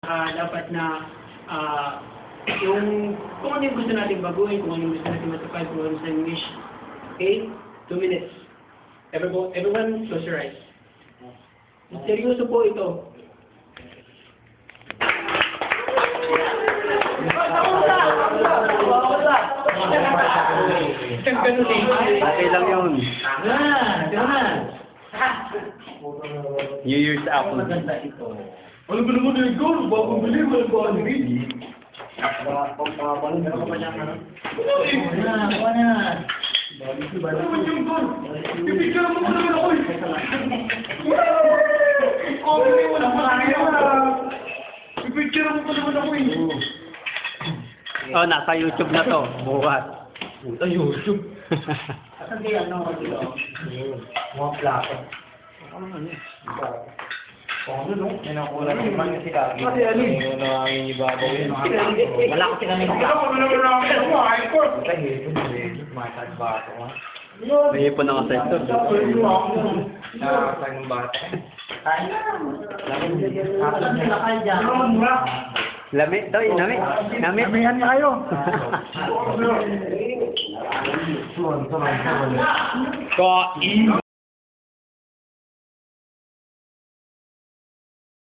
dapat na yung kung ano yung gusto natin baguhin, kung ano yung gusto natin matupad, kung ano sa English. Okay? 2 minutes. Everyone, close your eyes. Seryoso po ito. Isang ganun eh. Okay lang yun. New Year's Apple. Maganda ito. Ano ba naman na ikaw? Bagong bili, walang bahan rin. Ano naman yung goal? Pipicture mo naman ako eh. Comment mo naman ako. Pipicture mo naman ako eh. Oh, nasa YouTube na to. Bukas. Puta YouTube. Asan kaya ano dito? Mga plato. Ano no? Nakulang naman kasi kami. Kasi ano eh? Yung nangangin ibabaw yun. Wala kasi kami Ano naman namin ako ay ko. Puta, hito mo rin. Matag bato nga. May ipon ako sa ito. Nakakatag ng bata. Lami, to, lami. Lami. Lamihan kayo. Ko.